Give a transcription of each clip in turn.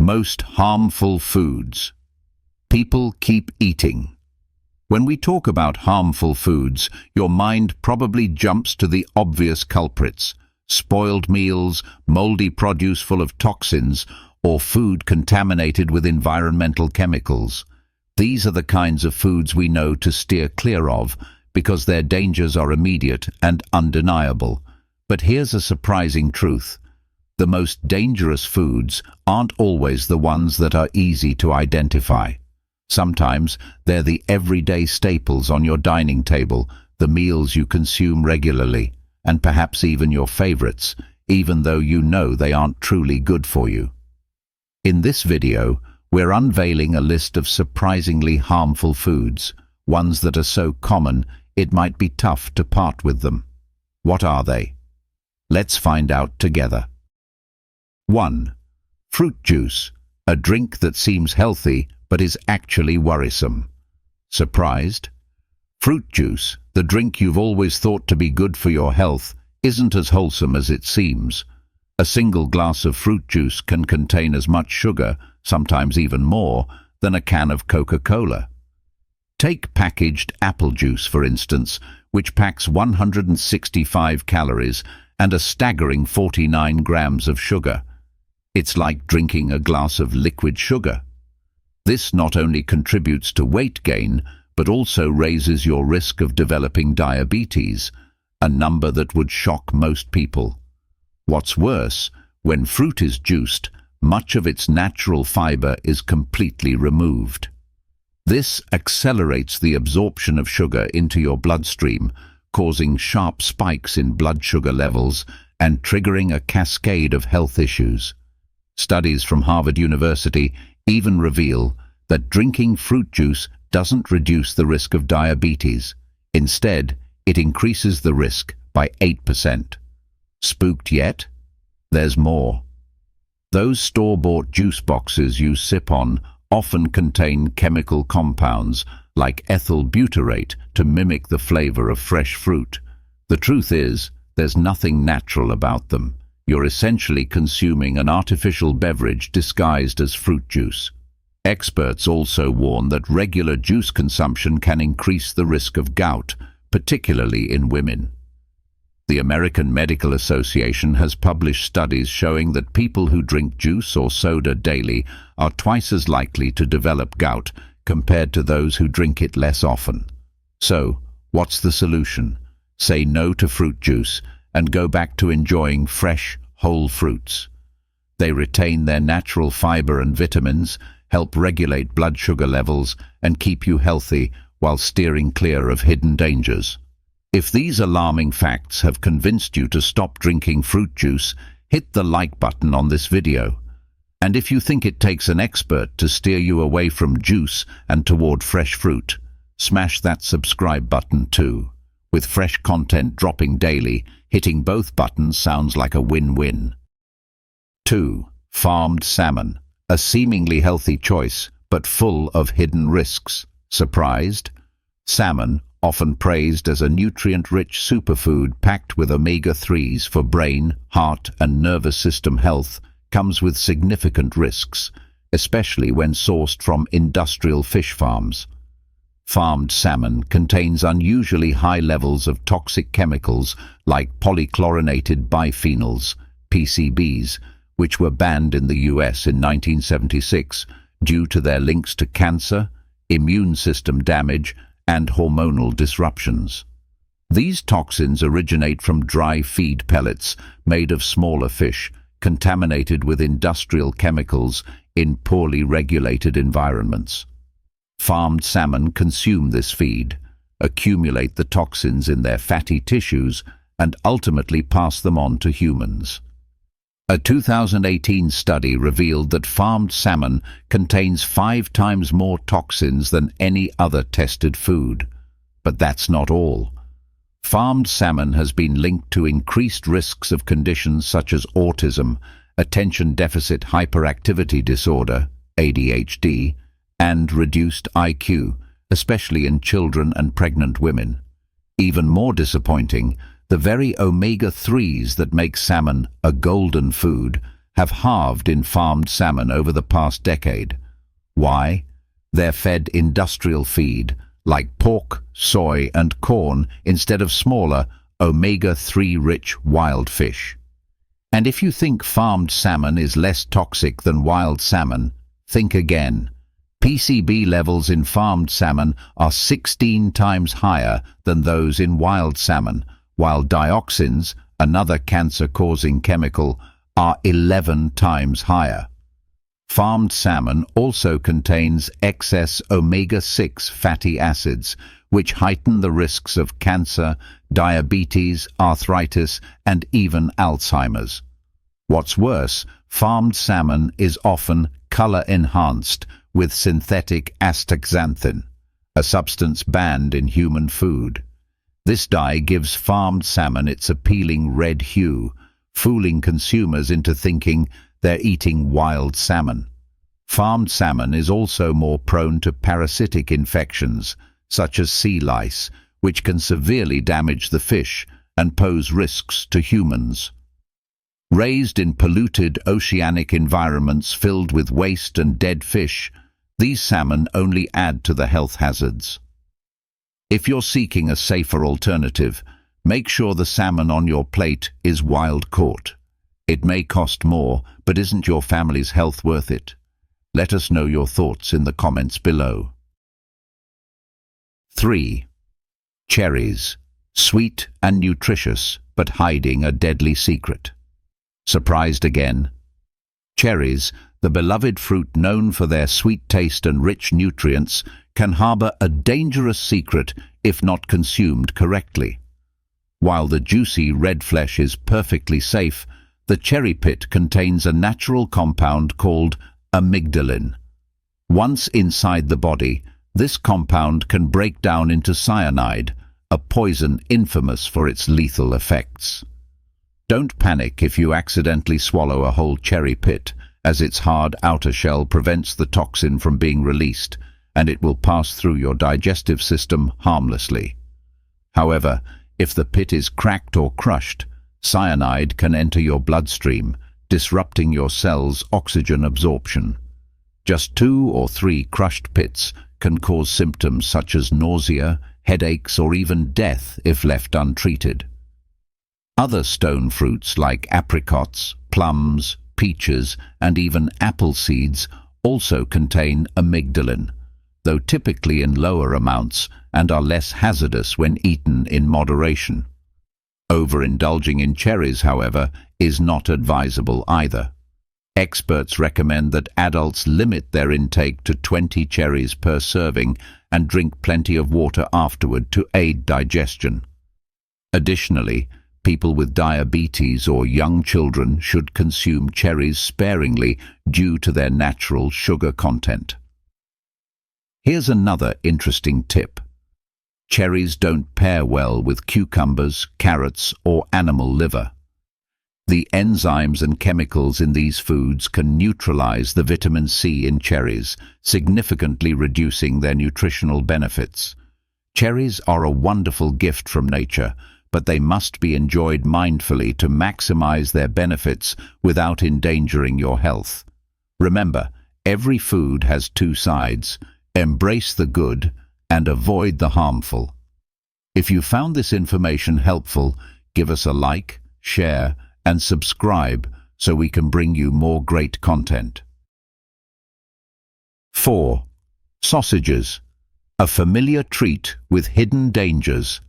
Most harmful foods. People keep eating. When we talk about harmful foods, your mind probably jumps to the obvious culprits: spoiled meals, moldy produce full of toxins, or food contaminated with environmental chemicals. These are the kinds of foods we know to steer clear of because their dangers are immediate and undeniable. But here's a surprising truth. The most dangerous foods aren't always the ones that are easy to identify. Sometimes they're the everyday staples on your dining table, the meals you consume regularly, and perhaps even your favorites, even though you know they aren't truly good for you. In this video, we're unveiling a list of surprisingly harmful foods, ones that are so common it might be tough to part with them. What are they? Let's find out together. 1. Fruit juice, a drink that seems healthy but is actually worrisome. Surprised? Fruit juice, the drink you've always thought to be good for your health, isn't as wholesome as it seems. A single glass of fruit juice can contain as much sugar, sometimes even more, than a can of Coca-Cola. Take packaged apple juice, for instance, which packs 165 calories and a staggering 49 grams of sugar. It's like drinking a glass of liquid sugar. This not only contributes to weight gain, but also raises your risk of developing diabetes, a number that would shock most people. What's worse, when fruit is juiced, much of its natural fiber is completely removed. This accelerates the absorption of sugar into your bloodstream, causing sharp spikes in blood sugar levels and triggering a cascade of health issues. Studies from Harvard University even reveal that drinking fruit juice doesn't reduce the risk of diabetes. Instead, it increases the risk by 8%. Spooked yet? There's more. Those store-bought juice boxes you sip on often contain chemical compounds like ethyl butyrate to mimic the flavor of fresh fruit. The truth is, there's nothing natural about them. You're essentially consuming an artificial beverage disguised as fruit juice. Experts also warn that regular juice consumption can increase the risk of gout, particularly in women. The American Medical Association has published studies showing that people who drink juice or soda daily are twice as likely to develop gout compared to those who drink it less often. So, what's the solution? Say no to fruit juice and go back to enjoying fresh, whole fruits. They retain their natural fiber and vitamins, help regulate blood sugar levels, and keep you healthy while steering clear of hidden dangers. If these alarming facts have convinced you to stop drinking fruit juice, hit the like button on this video. And if you think it takes an expert to steer you away from juice and toward fresh fruit, smash that subscribe button too. With fresh content dropping daily, hitting both buttons sounds like a win-win. 2. Farmed salmon, a seemingly healthy choice, but full of hidden risks. Surprised? Salmon, often praised as a nutrient-rich superfood packed with omega-3s for brain, heart, and nervous system health, comes with significant risks, especially when sourced from industrial fish farms. Farmed salmon contains unusually high levels of toxic chemicals like polychlorinated biphenyls, PCBs, which were banned in the US in 1976 due to their links to cancer, immune system damage, and hormonal disruptions. These toxins originate from dry feed pellets made of smaller fish, contaminated with industrial chemicals in poorly regulated environments. Farmed salmon consume this feed, accumulate the toxins in their fatty tissues, and ultimately pass them on to humans. A 2018 study revealed that farmed salmon contains 5 times more toxins than any other tested food. But that's not all. Farmed salmon has been linked to increased risks of conditions such as autism, attention deficit hyperactivity disorder, ADHD, and reduced IQ, especially in children and pregnant women. Even more disappointing, the very omega-3s that make salmon a golden food have halved in farmed salmon over the past decade. Why? They're fed industrial feed, like pork, soy, and corn, instead of smaller, omega-3 rich wild fish. And if you think farmed salmon is less toxic than wild salmon, think again. PCB levels in farmed salmon are 16 times higher than those in wild salmon, while dioxins, another cancer-causing chemical, are 11 times higher. Farmed salmon also contains excess omega-6 fatty acids, which heighten the risks of cancer, diabetes, arthritis, and even Alzheimer's. What's worse, farmed salmon is often color-enhanced with synthetic astaxanthin, a substance banned in human food. This dye gives farmed salmon its appealing red hue, fooling consumers into thinking they're eating wild salmon. Farmed salmon is also more prone to parasitic infections, such as sea lice, which can severely damage the fish and pose risks to humans. Raised in polluted oceanic environments filled with waste and dead fish, these salmon only add to the health hazards. If you're seeking a safer alternative, make sure the salmon on your plate is wild caught. It may cost more, but isn't your family's health worth it? Let us know your thoughts in the comments below. 3. Cherries. Sweet and nutritious, but hiding a deadly secret. Surprised again? Cherries, the beloved fruit known for their sweet taste and rich nutrients, can harbor a dangerous secret if not consumed correctly. While the juicy red flesh is perfectly safe, the cherry pit contains a natural compound called amygdalin. Once inside the body, this compound can break down into cyanide, a poison infamous for its lethal effects. Don't panic if you accidentally swallow a whole cherry pit, as its hard outer shell prevents the toxin from being released, and it will pass through your digestive system harmlessly. However, if the pit is cracked or crushed, cyanide can enter your bloodstream, disrupting your cells' oxygen absorption. Just 2 or 3 crushed pits can cause symptoms such as nausea, headaches, or even death if left untreated. Other stone fruits like apricots, plums, peaches, and even apple seeds also contain amygdalin, though typically in lower amounts, and are less hazardous when eaten in moderation. Overindulging in cherries, however, is not advisable either. Experts recommend that adults limit their intake to 20 cherries per serving and drink plenty of water afterward to aid digestion. Additionally, people with diabetes or young children should consume cherries sparingly due to their natural sugar content. Here's another interesting tip. Cherries don't pair well with cucumbers, carrots, or animal liver. The enzymes and chemicals in these foods can neutralize the vitamin C in cherries, significantly reducing their nutritional benefits. Cherries are a wonderful gift from nature, but they must be enjoyed mindfully to maximize their benefits without endangering your health. Remember, every food has 2 sides. Embrace the good and avoid the harmful. If you found this information helpful, give us a like, share, and subscribe so we can bring you more great content. 4. Sausages. A familiar treat with hidden dangers.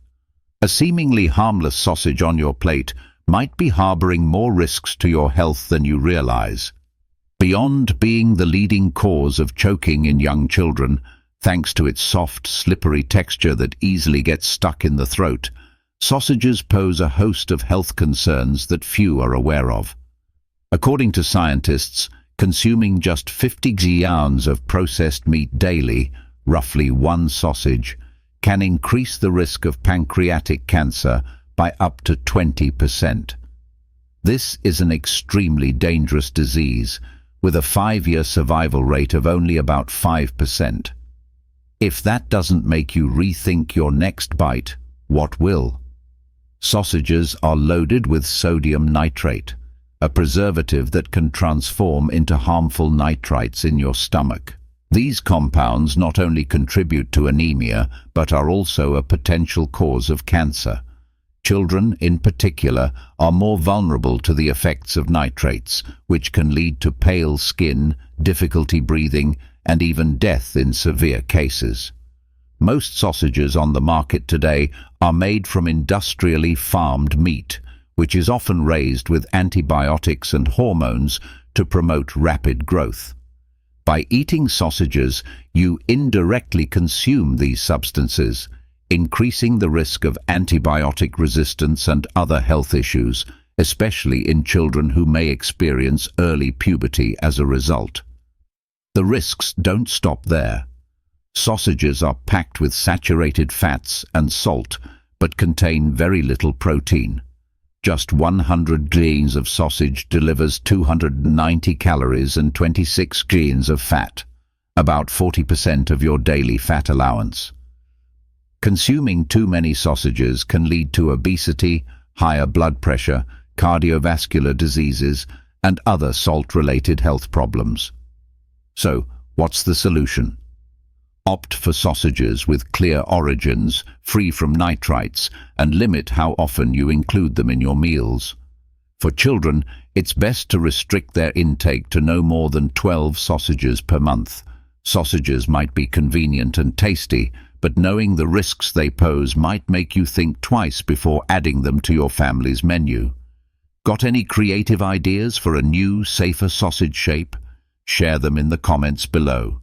A seemingly harmless sausage on your plate might be harboring more risks to your health than you realize. Beyond being the leading cause of choking in young children, thanks to its soft, slippery texture that easily gets stuck in the throat, sausages pose a host of health concerns that few are aware of. According to scientists, consuming just 50 grams of processed meat daily, roughly 1 sausage, can increase the risk of pancreatic cancer by up to 20%. This is an extremely dangerous disease, with a 5-year survival rate of only about 5%. If that doesn't make you rethink your next bite, what will? Sausages are loaded with sodium nitrate, a preservative that can transform into harmful nitrites in your stomach. These compounds not only contribute to anemia, but are also a potential cause of cancer. Children, in particular, are more vulnerable to the effects of nitrates, which can lead to pale skin, difficulty breathing, and even death in severe cases. Most sausages on the market today are made from industrially farmed meat, which is often raised with antibiotics and hormones to promote rapid growth. By eating sausages, you indirectly consume these substances, increasing the risk of antibiotic resistance and other health issues, especially in children who may experience early puberty as a result. The risks don't stop there. Sausages are packed with saturated fats and salt, but contain very little protein. Just 100 grains of sausage delivers 290 calories and 26 grams of fat, about 40% of your daily fat allowance. Consuming too many sausages can lead to obesity, higher blood pressure, cardiovascular diseases, and other salt-related health problems. So, what's the solution? Opt for sausages with clear origins, free from nitrites, and limit how often you include them in your meals. For children, it's best to restrict their intake to no more than 12 sausages per month. Sausages might be convenient and tasty, but knowing the risks they pose might make you think twice before adding them to your family's menu. Got any creative ideas for a new, safer sausage shape? Share them in the comments below.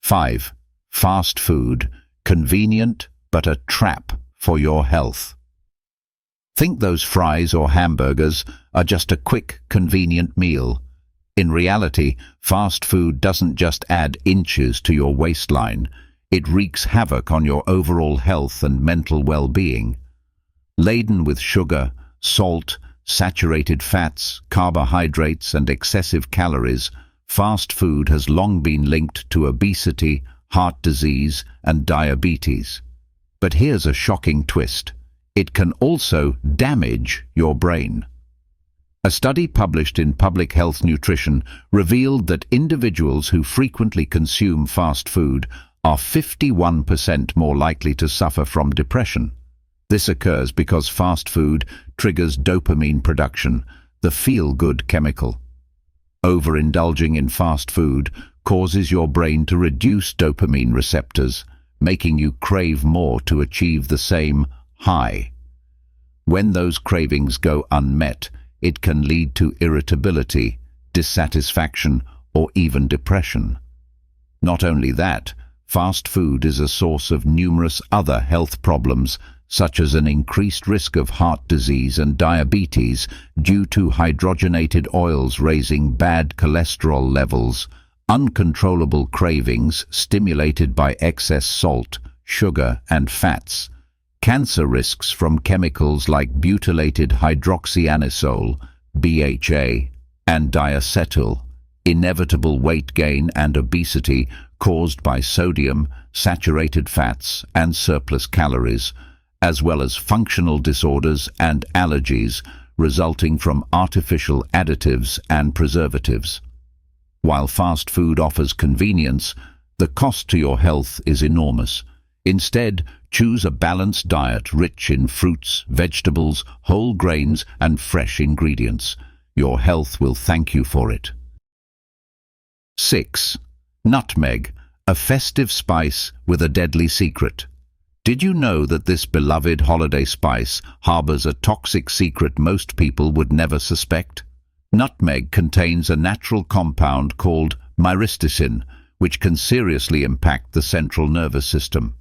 5. Fast food, convenient but a trap for your health. Think those fries or hamburgers are just a quick, convenient meal. In reality, fast food doesn't just add inches to your waistline, it wreaks havoc on your overall health and mental well-being. Laden with sugar, salt, saturated fats, carbohydrates, and excessive calories, fast food has long been linked to obesity, heart disease, and diabetes. But here's a shocking twist. It can also damage your brain. A study published in Public Health Nutrition revealed that individuals who frequently consume fast food are 51% more likely to suffer from depression. This occurs because fast food triggers dopamine production, the feel-good chemical. Overindulging in fast food causes your brain to reduce dopamine receptors, making you crave more to achieve the same high. When those cravings go unmet, it can lead to irritability, dissatisfaction, or even depression. Not only that, fast food is a source of numerous other health problems, such as an increased risk of heart disease and diabetes due to hydrogenated oils raising bad cholesterol levels, uncontrollable cravings stimulated by excess salt, sugar, and fats, cancer risks from chemicals like butylated hydroxyanisole, BHA, and diacetyl, inevitable weight gain and obesity caused by sodium, saturated fats, and surplus calories, as well as functional disorders and allergies resulting from artificial additives and preservatives. While fast food offers convenience, the cost to your health is enormous. Instead, choose a balanced diet rich in fruits, vegetables, whole grains, and fresh ingredients. Your health will thank you for it. 6. Nutmeg, a festive spice with a deadly secret. Did you know that this beloved holiday spice harbors a toxic secret most people would never suspect? Nutmeg contains a natural compound called myristicin, which can seriously impact the central nervous system.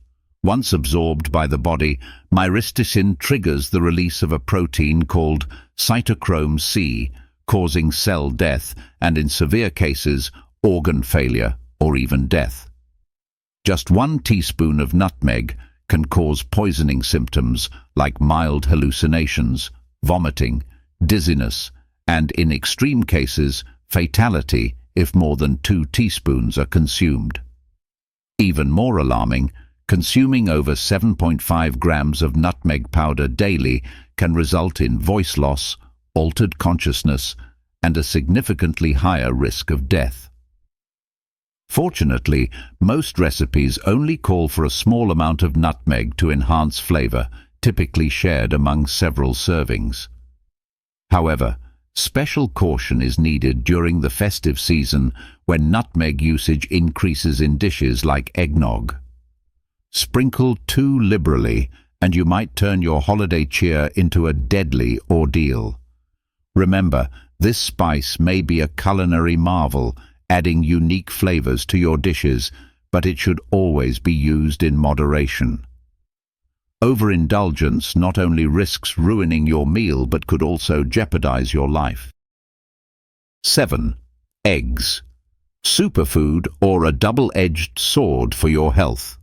Once absorbed by the body, myristicin triggers the release of a protein called cytochrome C, causing cell death and, in severe cases, organ failure or even death. Just 1 teaspoon of nutmeg can cause poisoning symptoms like mild hallucinations, vomiting, dizziness, and in extreme cases, fatality if more than 2 teaspoons are consumed. Even more alarming, consuming over 7.5 grams of nutmeg powder daily can result in voice loss, altered consciousness, and a significantly higher risk of death. Fortunately, most recipes only call for a small amount of nutmeg to enhance flavor, typically shared among several servings. However, special caution is needed during the festive season when nutmeg usage increases in dishes like eggnog. Sprinkle too liberally, and you might turn your holiday cheer into a deadly ordeal. Remember, this spice may be a culinary marvel, adding unique flavors to your dishes, but it should always be used in moderation. Overindulgence not only risks ruining your meal but could also jeopardize your life. 7. Eggs. Superfood or a double-edged sword for your health.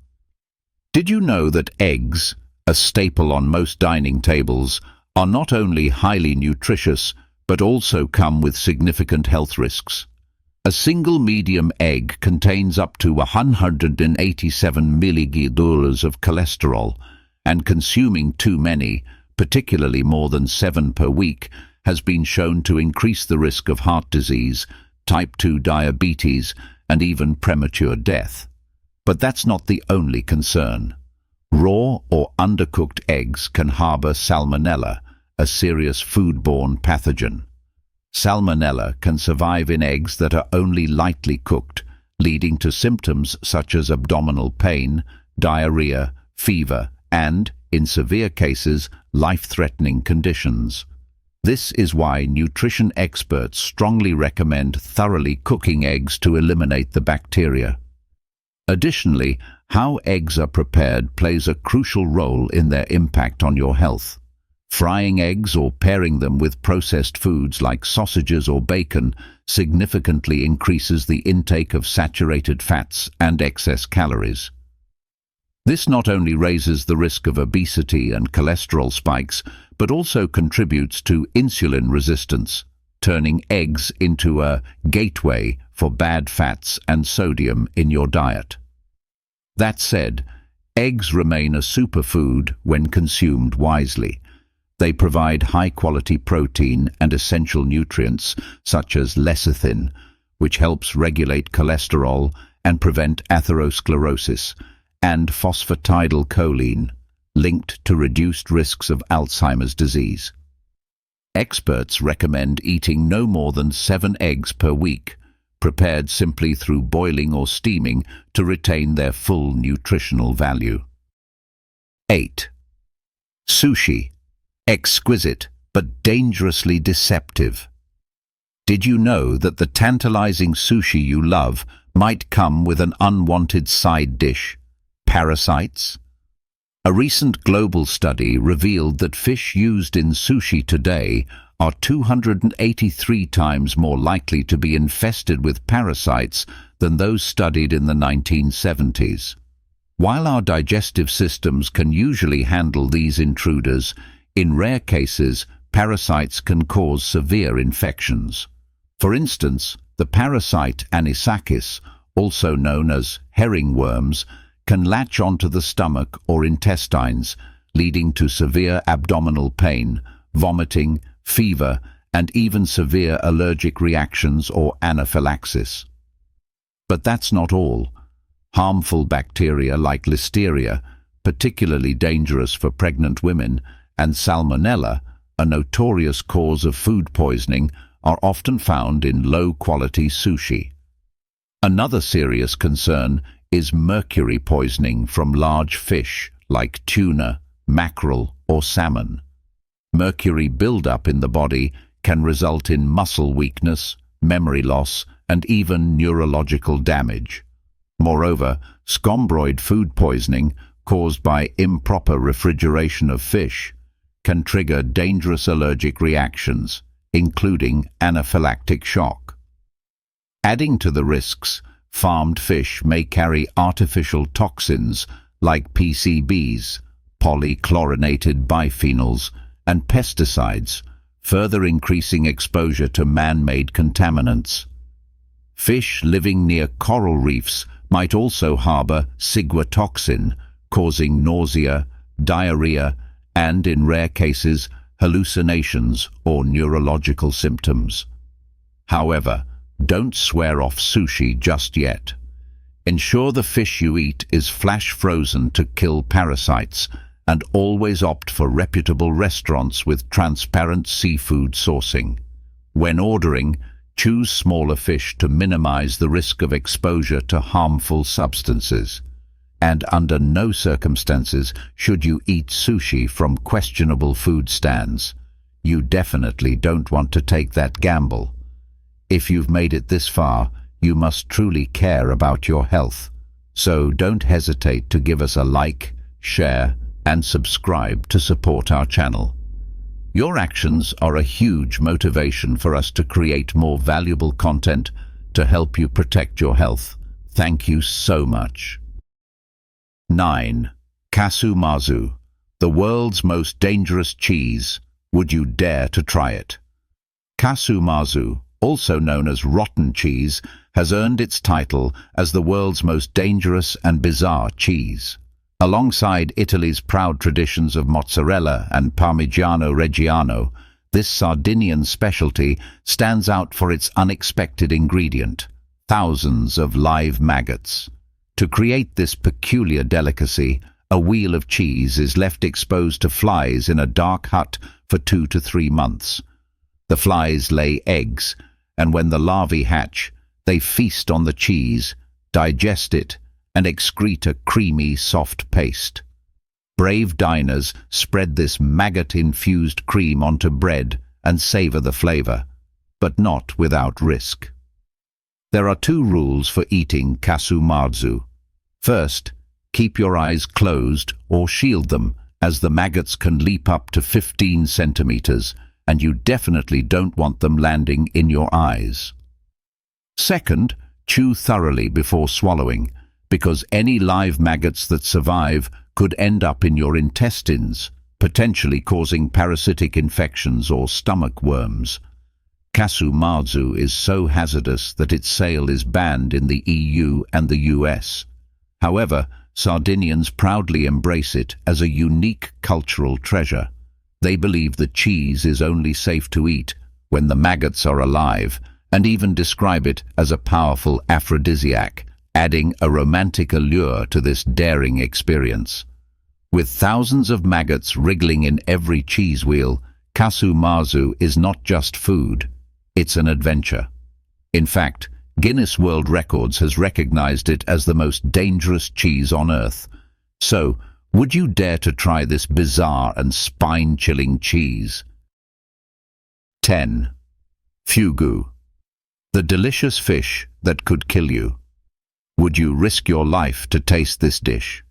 Did you know that eggs, a staple on most dining tables, are not only highly nutritious but also come with significant health risks? A single medium egg contains up to 187 mg of cholesterol, and consuming too many, particularly more than 7 per week, has been shown to increase the risk of heart disease, type 2 diabetes, and even premature death. But that's not the only concern. Raw or undercooked eggs can harbor salmonella, a serious foodborne pathogen. Salmonella can survive in eggs that are only lightly cooked, leading to symptoms such as abdominal pain, diarrhea, fever, and, in severe cases, life-threatening conditions. This is why nutrition experts strongly recommend thoroughly cooking eggs to eliminate the bacteria. Additionally, how eggs are prepared plays a crucial role in their impact on your health. Frying eggs or pairing them with processed foods like sausages or bacon significantly increases the intake of saturated fats and excess calories. This not only raises the risk of obesity and cholesterol spikes, but also contributes to insulin resistance, turning eggs into a gateway for bad fats and sodium in your diet. That said, eggs remain a superfood when consumed wisely. They provide high-quality protein and essential nutrients such as lecithin, which helps regulate cholesterol and prevent atherosclerosis, and phosphatidylcholine, linked to reduced risks of Alzheimer's disease. Experts recommend eating no more than 7 eggs per week, prepared simply through boiling or steaming to retain their full nutritional value. 8. Sushi. Exquisite but dangerously deceptive. Did you know that the tantalizing sushi you love might come with an unwanted side dish, parasites? A recent global study revealed that fish used in sushi today are 283 times more likely to be infested with parasites than those studied in the 1970s. While our digestive systems can usually handle these intruders, in rare cases, parasites can cause severe infections. For instance, the parasite anisakis, also known as herring worms, can latch onto the stomach or intestines, leading to severe abdominal pain, vomiting, fever, and even severe allergic reactions or anaphylaxis. But that's not all. Harmful bacteria like listeria, particularly dangerous for pregnant women, and salmonella, a notorious cause of food poisoning, are often found in low-quality sushi. Another serious concern is mercury poisoning from large fish like tuna, mackerel, or salmon. Mercury buildup in the body can result in muscle weakness, memory loss, and even neurological damage. Moreover, scombroid food poisoning caused by improper refrigeration of fish can trigger dangerous allergic reactions, including anaphylactic shock. Adding to the risks, farmed fish may carry artificial toxins like PCBs, polychlorinated biphenyls, and pesticides, further increasing exposure to man-made contaminants. Fish living near coral reefs might also harbor ciguatoxin, causing nausea, diarrhea, and, in rare cases, hallucinations, or neurological symptoms. However, don't swear off sushi just yet. Ensure the fish you eat is flash frozen to kill parasites, and always opt for reputable restaurants with transparent seafood sourcing. When ordering, choose smaller fish to minimize the risk of exposure to harmful substances. And under no circumstances should you eat sushi from questionable food stands. You definitely don't want to take that gamble. If you've made it this far, you must truly care about your health. So don't hesitate to give us a like, share, and subscribe to support our channel. Your actions are a huge motivation for us to create more valuable content to help you protect your health. Thank you so much. 9. Casu Marzu, the world's most dangerous cheese. Would you dare to try it? Casu Marzu, also known as rotten cheese, has earned its title as the world's most dangerous and bizarre cheese. Alongside Italy's proud traditions of mozzarella and Parmigiano Reggiano, this Sardinian specialty stands out for its unexpected ingredient: thousands of live maggots. To create this peculiar delicacy, a wheel of cheese is left exposed to flies in a dark hut for 2 to 3 months. The flies lay eggs, and when the larvae hatch, they feast on the cheese, digest it, and excrete a creamy, soft paste. Brave diners spread this maggot-infused cream onto bread and savor the flavor, but not without risk. There are 2 rules for eating Casu Marzu. First, keep your eyes closed or shield them, as the maggots can leap up to 15 centimeters, and you definitely don't want them landing in your eyes. Second, chew thoroughly before swallowing, because any live maggots that survive could end up in your intestines, potentially causing parasitic infections or stomach worms. Casu Marzu is so hazardous that its sale is banned in the EU and the US. However, Sardinians proudly embrace it as a unique cultural treasure. They believe the cheese is only safe to eat when the maggots are alive, and even describe it as a powerful aphrodisiac, adding a romantic allure to this daring experience. With thousands of maggots wriggling in every cheese wheel, Casu Marzu is not just food, it's an adventure. In fact, Guinness World Records has recognized it as the most dangerous cheese on Earth. So, would you dare to try this bizarre and spine-chilling cheese? 10. Fugu, the delicious fish that could kill you. Would you risk your life to taste this dish?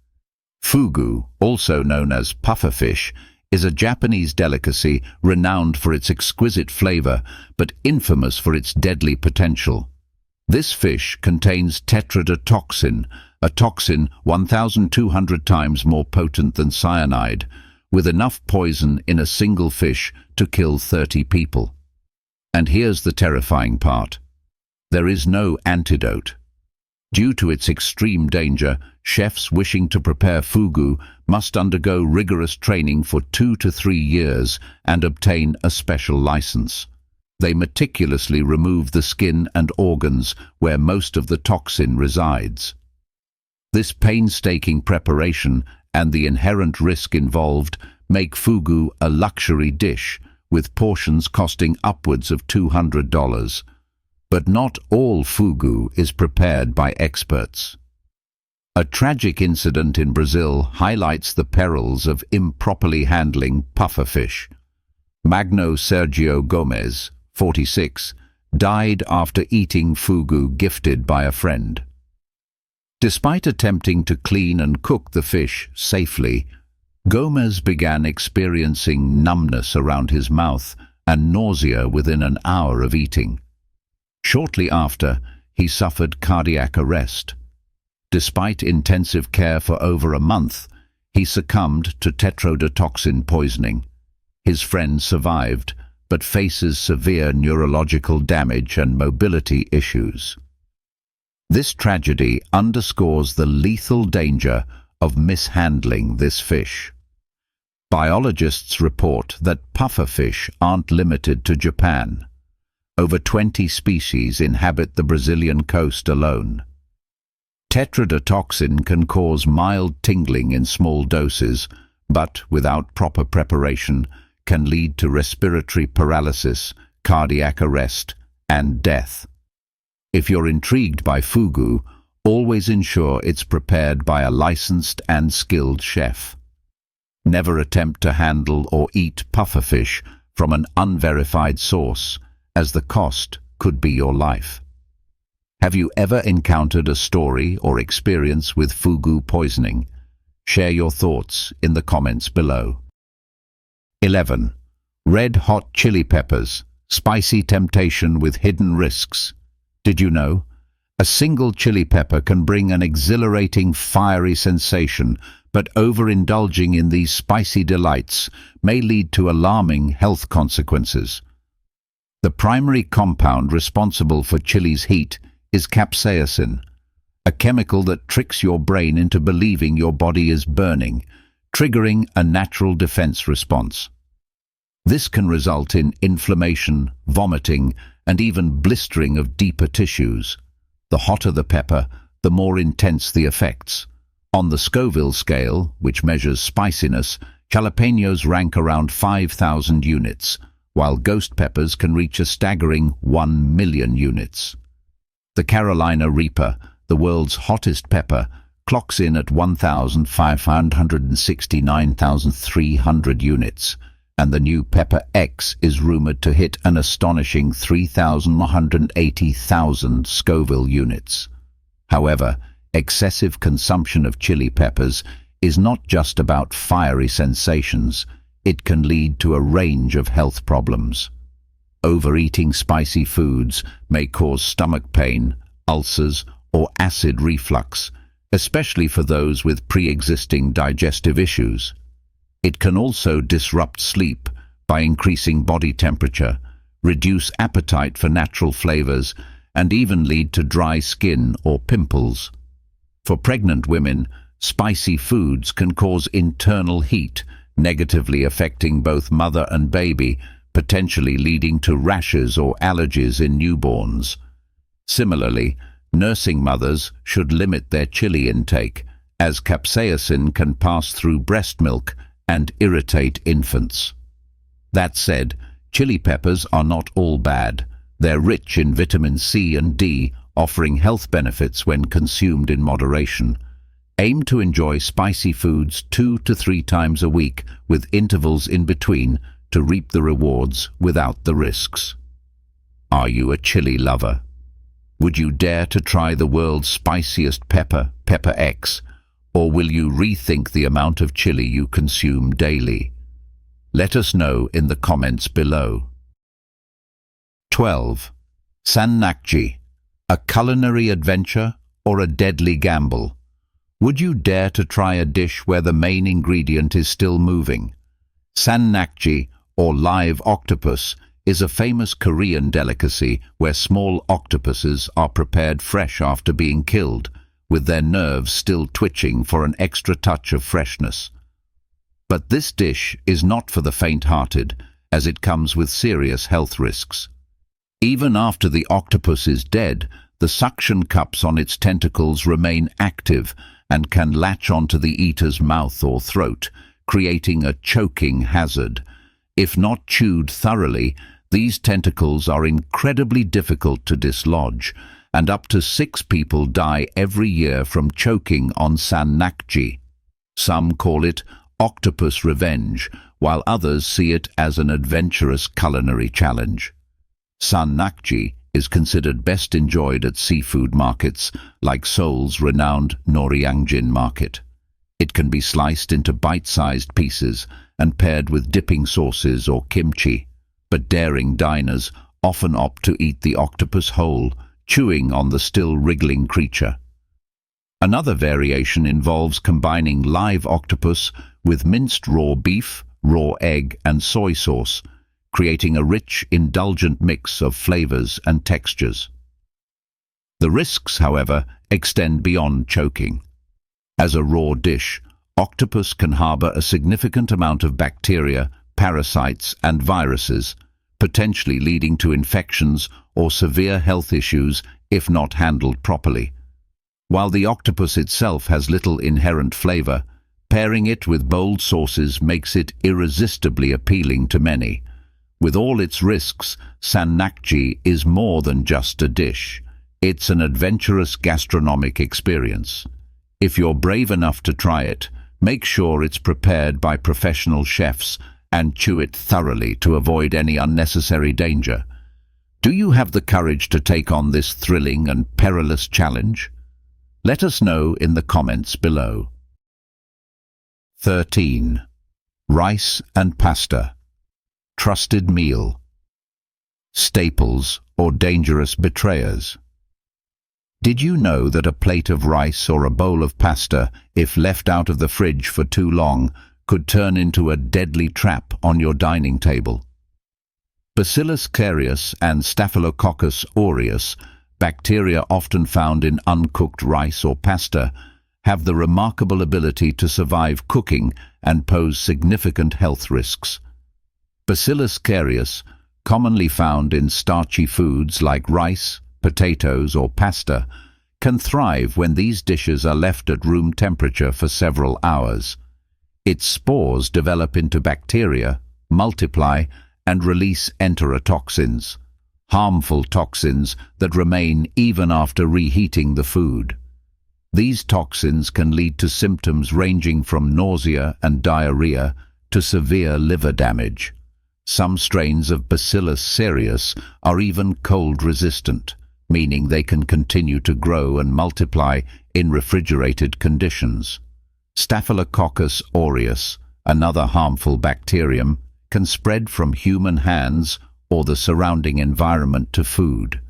Fugu, also known as pufferfish, is a Japanese delicacy renowned for its exquisite flavor, but infamous for its deadly potential. This fish contains tetrodotoxin, a toxin 1,200 times more potent than cyanide, with enough poison in a single fish to kill 30 people. And here's the terrifying part. There is no antidote. Due to its extreme danger, chefs wishing to prepare fugu must undergo rigorous training for 2 to 3 years and obtain a special license. They meticulously remove the skin and organs where most of the toxin resides. This painstaking preparation and the inherent risk involved make fugu a luxury dish, with portions costing upwards of $200. But not all fugu is prepared by experts. A tragic incident in Brazil highlights the perils of improperly handling pufferfish. Magno Sergio Gomes, 46, died after eating fugu gifted by a friend. Despite attempting to clean and cook the fish safely, Gomes began experiencing numbness around his mouth and nausea within an hour of eating. Shortly after, he suffered cardiac arrest. Despite intensive care for over a month, he succumbed to tetrodotoxin poisoning. His friend survived, but faces severe neurological damage and mobility issues. This tragedy underscores the lethal danger of mishandling this fish. Biologists report that pufferfish aren't limited to Japan. Over 20 species inhabit the Brazilian coast alone. Tetrodotoxin can cause mild tingling in small doses, but without proper preparation can lead to respiratory paralysis, cardiac arrest, and death. If you're intrigued by fugu, always ensure it's prepared by a licensed and skilled chef. Never attempt to handle or eat pufferfish from an unverified source, as the cost could be your life. Have you ever encountered a story or experience with fugu poisoning? Share your thoughts in the comments below. 11. Red hot chili peppers, spicy temptation with hidden risks. Did you know? A single chili pepper can bring an exhilarating, fiery sensation, but overindulging in these spicy delights may lead to alarming health consequences. The primary compound responsible for chili's heat is capsaicin, a chemical that tricks your brain into believing your body is burning, triggering a natural defense response. This can result in inflammation, vomiting, and even blistering of deeper tissues. The hotter the pepper, the more intense the effects. On the Scoville scale, which measures spiciness, jalapenos rank around 5,000 units, while ghost peppers can reach a staggering 1 million units. The Carolina Reaper, the world's hottest pepper, clocks in at 1,569,300 units, and the new Pepper X is rumored to hit an astonishing 3,180,000 Scoville units. However, excessive consumption of chili peppers is not just about fiery sensations. It can lead to a range of health problems. Overeating spicy foods may cause stomach pain, ulcers, or acid reflux, especially for those with pre-existing digestive issues. It can also disrupt sleep by increasing body temperature, reduce appetite for natural flavors, and even lead to dry skin or pimples. For pregnant women, spicy foods can cause internal heat, negatively affecting both mother and baby, potentially leading to rashes or allergies in newborns. Similarly, nursing mothers should limit their chili intake, as capsaicin can pass through breast milk and irritate infants. That said, chili peppers are not all bad. They're rich in vitamin C and D, offering health benefits when consumed in moderation. Aim to enjoy spicy foods 2 to 3 times a week, with intervals in between, to reap the rewards without the risks. Are you a chili lover? Would you dare to try the world's spiciest pepper, Pepper X, or will you rethink the amount of chili you consume daily? Let us know in the comments below. 12. San-nakji, a culinary adventure or a deadly gamble? Would you dare to try a dish where the main ingredient is still moving? San-nakji, or live octopus, is a famous Korean delicacy where small octopuses are prepared fresh after being killed, with their nerves still twitching for an extra touch of freshness. But this dish is not for the faint-hearted, as it comes with serious health risks. Even after the octopus is dead, the suction cups on its tentacles remain active and can latch onto the eater's mouth or throat, creating a choking hazard. If not chewed thoroughly, these tentacles are incredibly difficult to dislodge, and up to 6 people die every year from choking on San-nakji. Some call it octopus revenge, while others see it as an adventurous culinary challenge. San-nakji is considered best enjoyed at seafood markets like Seoul's renowned Noryangjin market. It can be sliced into bite-sized pieces and paired with dipping sauces or kimchi, but daring diners often opt to eat the octopus whole, chewing on the still wriggling creature. Another variation involves combining live octopus with minced raw beef, raw egg, and soy sauce, creating a rich, indulgent mix of flavors and textures. The risks, however, extend beyond choking. As a raw dish, Octopus can harbor a significant amount of bacteria, parasites, and viruses, potentially leading to infections or severe health issues if not handled properly. While the octopus itself has little inherent flavor, pairing it with bold sauces makes it irresistibly appealing to many. With all its risks, San-nakji is more than just a dish. It's an adventurous gastronomic experience. If you're brave enough to try it, make sure it's prepared by professional chefs and chew it thoroughly to avoid any unnecessary danger. Do you have the courage to take on this thrilling and perilous challenge? Let us know in the comments below. 13. Rice and pasta. Trusted meal. Staples or dangerous betrayers. Did you know that a plate of rice or a bowl of pasta, if left out of the fridge for too long, could turn into a deadly trap on your dining table? Bacillus cereus and Staphylococcus aureus, bacteria often found in uncooked rice or pasta, have the remarkable ability to survive cooking and pose significant health risks. Bacillus cereus, commonly found in starchy foods like rice, potatoes, or pasta, can thrive when these dishes are left at room temperature for several hours. Its spores develop into bacteria, multiply, and release enterotoxins, harmful toxins that remain even after reheating the food. These toxins can lead to symptoms ranging from nausea and diarrhea to severe liver damage. Some strains of Bacillus cereus are even cold-resistant, meaning they can continue to grow and multiply in refrigerated conditions. Staphylococcus aureus, another harmful bacterium, can spread from human hands or the surrounding environment to food.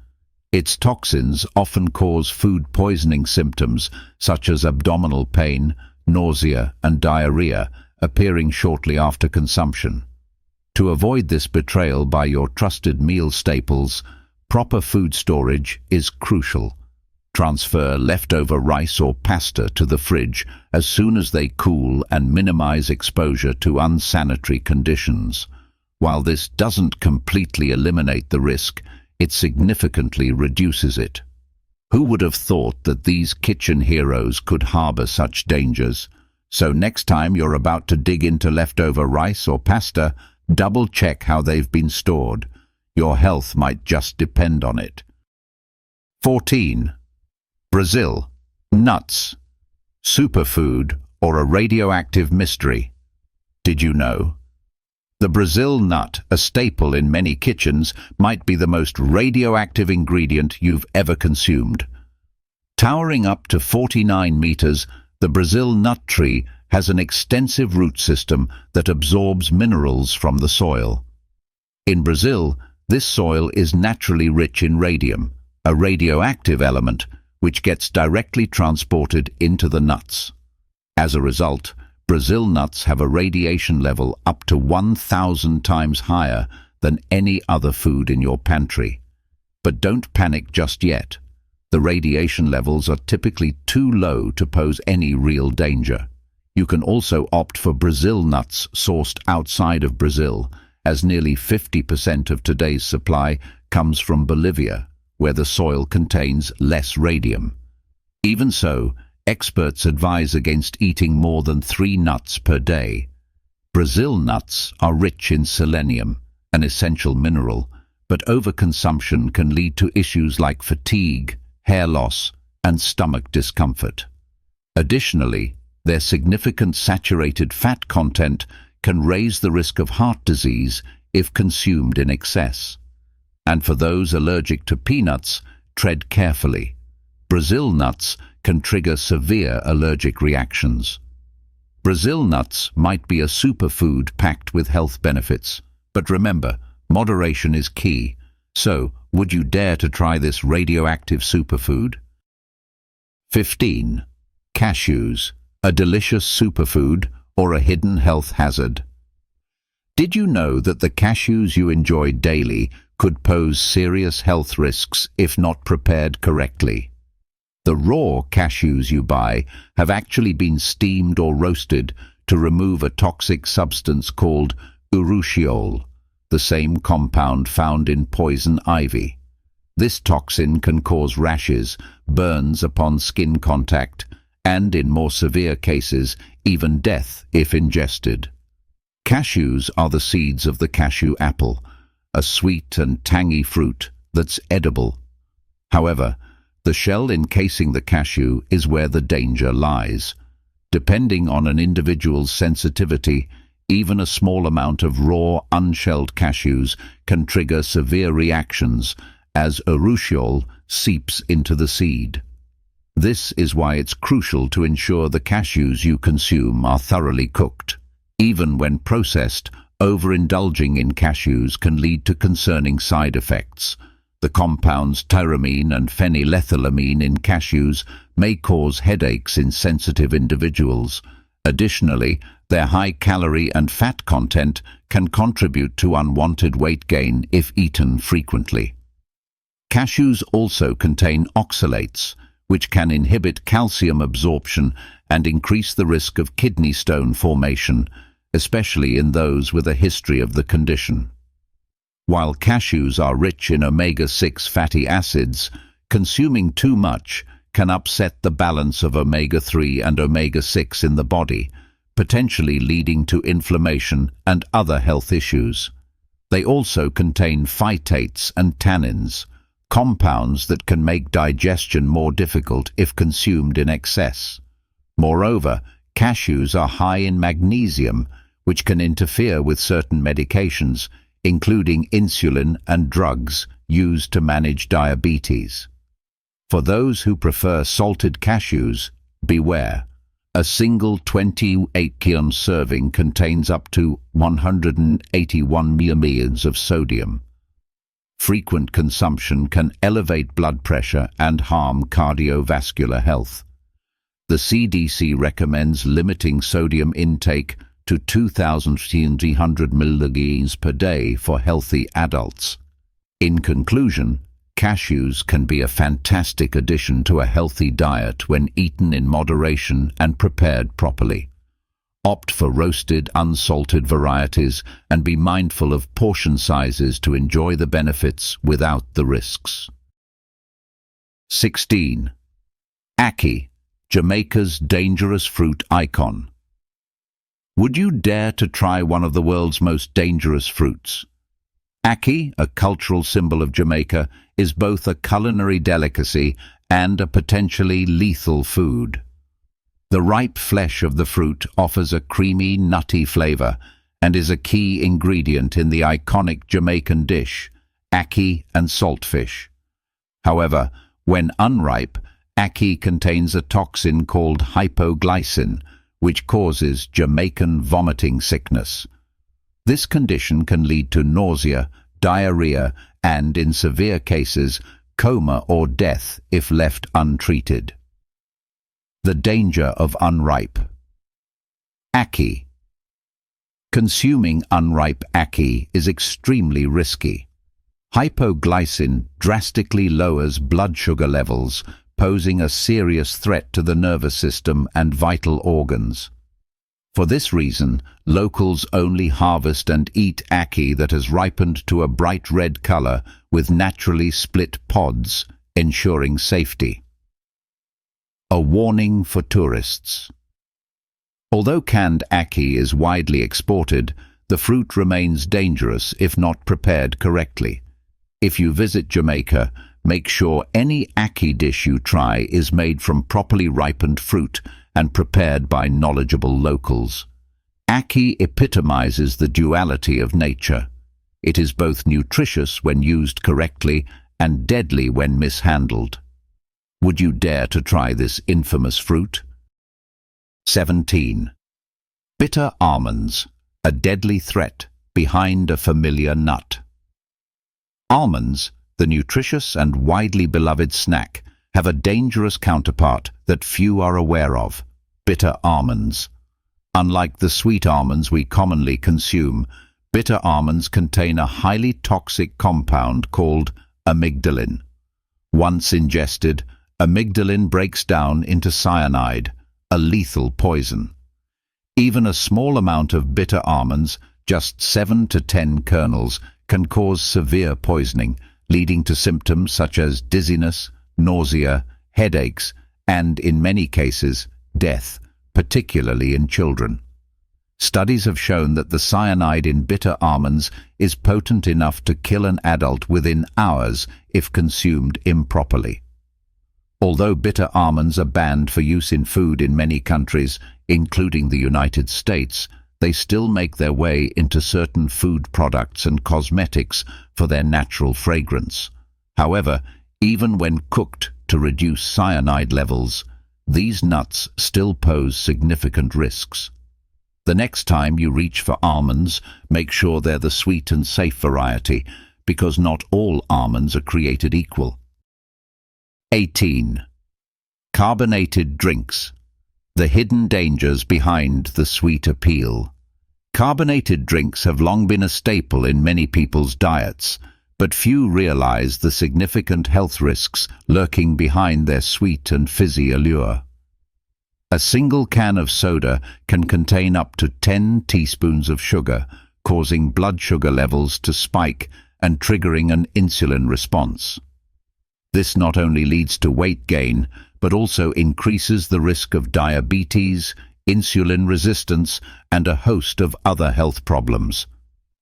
Its toxins often cause food poisoning symptoms such as abdominal pain, nausea, and diarrhea, appearing shortly after consumption. To avoid this betrayal by your trusted meal staples, proper food storage is crucial. Transfer leftover rice or pasta to the fridge as soon as they cool and minimize exposure to unsanitary conditions. While this doesn't completely eliminate the risk, it significantly reduces it. Who would have thought that these kitchen heroes could harbor such dangers? So next time you're about to dig into leftover rice or pasta, double-check how they've been stored. Your health might just depend on it. 14. Brazil. Nuts. Superfood or a radioactive mystery. Did you know? The Brazil nut, a staple in many kitchens, might be the most radioactive ingredient you've ever consumed. Towering up to 49 meters, the Brazil nut tree has an extensive root system that absorbs minerals from the soil. In Brazil, this soil is naturally rich in radium, a radioactive element which gets directly transported into the nuts. As a result, Brazil nuts have a radiation level up to 1,000 times higher than any other food in your pantry. But don't panic just yet. The radiation levels are typically too low to pose any real danger. You can also opt for Brazil nuts sourced outside of Brazil, as nearly 50% of today's supply comes from Bolivia, where the soil contains less radium. Even so, experts advise against eating more than 3 nuts per day. Brazil nuts are rich in selenium, an essential mineral, but overconsumption can lead to issues like fatigue, hair loss, and stomach discomfort. Additionally, their significant saturated fat content can raise the risk of heart disease if consumed in excess. And for those allergic to peanuts, tread carefully. Brazil nuts can trigger severe allergic reactions. Brazil nuts might be a superfood packed with health benefits, but remember, moderation is key. So, would you dare to try this radioactive superfood? 15. Cashews, a delicious superfood or a hidden health hazard. Did you know that the cashews you enjoy daily could pose serious health risks if not prepared correctly? The raw cashews you buy have actually been steamed or roasted to remove a toxic substance called urushiol, the same compound found in poison ivy. This toxin can cause rashes, burns upon skin contact, and in more severe cases, even death if ingested. Cashews are the seeds of the cashew apple, a sweet and tangy fruit that's edible. However, the shell encasing the cashew is where the danger lies. Depending on an individual's sensitivity, even a small amount of raw, unshelled cashews can trigger severe reactions as urushiol seeps into the seed. This is why it's crucial to ensure the cashews you consume are thoroughly cooked. Even when processed, overindulging in cashews can lead to concerning side effects. The compounds tyramine and phenylethylamine in cashews may cause headaches in sensitive individuals. Additionally, their high calorie and fat content can contribute to unwanted weight gain if eaten frequently. Cashews also contain oxalates, which can inhibit calcium absorption and increase the risk of kidney stone formation, especially in those with a history of the condition. While cashews are rich in omega-6 fatty acids, consuming too much can upset the balance of omega-3 and omega-6 in the body, potentially leading to inflammation and other health issues. They also contain phytates and tannins, compounds that can make digestion more difficult if consumed in excess. Moreover, cashews are high in magnesium, which can interfere with certain medications, including insulin and drugs used to manage diabetes. For those who prefer salted cashews, beware. A single 28-ounce serving contains up to 181 milligrams of sodium. Frequent consumption can elevate blood pressure and harm cardiovascular health. The CDC recommends limiting sodium intake to 2,300 milligrams per day for healthy adults. In conclusion, cashews can be a fantastic addition to a healthy diet when eaten in moderation and prepared properly. Opt for roasted, unsalted varieties and be mindful of portion sizes to enjoy the benefits without the risks. 16. Ackee, Jamaica's dangerous fruit icon. Would you dare to try one of the world's most dangerous fruits? Ackee, a cultural symbol of Jamaica, is both a culinary delicacy and a potentially lethal food. The ripe flesh of the fruit offers a creamy, nutty flavor and is a key ingredient in the iconic Jamaican dish, ackee and saltfish. However, when unripe, ackee contains a toxin called hypoglycin, which causes Jamaican vomiting sickness. This condition can lead to nausea, diarrhea, and, in severe cases, coma or death if left untreated. The danger of unripe. Ackee. Consuming unripe ackee is extremely risky. Hypoglycin drastically lowers blood sugar levels, posing a serious threat to the nervous system and vital organs. For this reason, locals only harvest and eat ackee that has ripened to a bright red color with naturally split pods, ensuring safety. A warning for tourists. Although canned ackee is widely exported, the fruit remains dangerous if not prepared correctly. If you visit Jamaica, make sure any ackee dish you try is made from properly ripened fruit and prepared by knowledgeable locals. Ackee epitomizes the duality of nature. It is both nutritious when used correctly and deadly when mishandled. Would you dare to try this infamous fruit? 17. Bitter almonds, a deadly threat behind a familiar nut. Almonds, the nutritious and widely beloved snack, have a dangerous counterpart that few are aware of: bitter almonds. Unlike the sweet almonds we commonly consume, bitter almonds contain a highly toxic compound called amygdalin. Once ingested, amygdalin breaks down into cyanide, a lethal poison. Even a small amount of bitter almonds, just 7 to 10 kernels, can cause severe poisoning, leading to symptoms such as dizziness, nausea, headaches, and, in many cases, death, particularly in children. Studies have shown that the cyanide in bitter almonds is potent enough to kill an adult within hours if consumed improperly. Although bitter almonds are banned for use in food in many countries, including the United States, they still make their way into certain food products and cosmetics for their natural fragrance. However, even when cooked to reduce cyanide levels, these nuts still pose significant risks. The next time you reach for almonds, make sure they're the sweet and safe variety, because not all almonds are created equal. 18. Carbonated drinks. The hidden dangers behind the sweet appeal. Carbonated drinks have long been a staple in many people's diets, but few realize the significant health risks lurking behind their sweet and fizzy allure. A single can of soda can contain up to 10 teaspoons of sugar, causing blood sugar levels to spike and triggering an insulin response. This not only leads to weight gain, but also increases the risk of diabetes, insulin resistance, and a host of other health problems.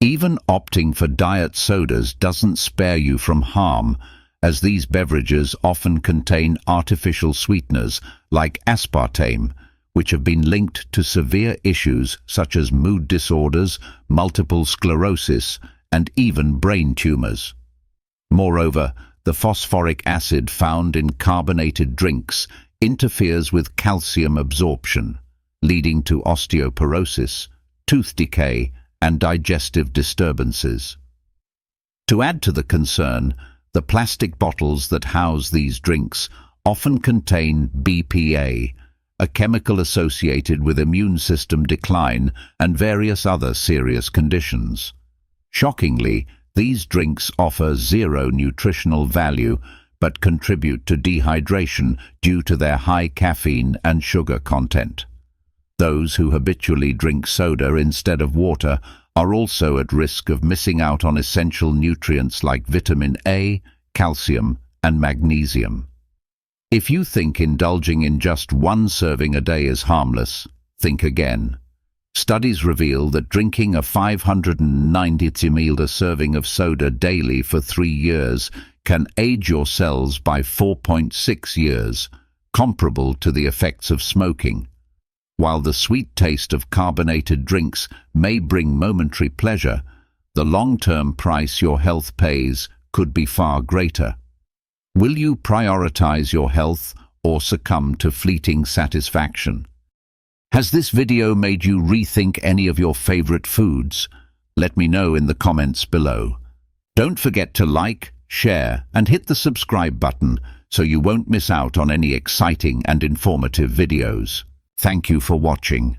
Even opting for diet sodas doesn't spare you from harm, as these beverages often contain artificial sweeteners like aspartame, which have been linked to severe issues such as mood disorders, multiple sclerosis, and even brain tumors. Moreover, the phosphoric acid found in carbonated drinks interferes with calcium absorption, leading to osteoporosis, tooth decay, and digestive disturbances. To add to the concern, the plastic bottles that house these drinks often contain BPA, a chemical associated with immune system decline and various other serious conditions. Shockingly, these drinks offer zero nutritional value but contribute to dehydration due to their high caffeine and sugar content. Those who habitually drink soda instead of water are also at risk of missing out on essential nutrients like vitamin A, calcium, and magnesium. If you think indulging in just one serving a day is harmless, think again. Studies reveal that drinking a 590 ml serving of soda daily for 3 years can age your cells by 4.6 years, comparable to the effects of smoking. While the sweet taste of carbonated drinks may bring momentary pleasure, the long-term price your health pays could be far greater. Will you prioritize your health or succumb to fleeting satisfaction? Has this video made you rethink any of your favorite foods? Let me know in the comments below. Don't forget to like, share, and hit the subscribe button so you won't miss out on any exciting and informative videos. Thank you for watching.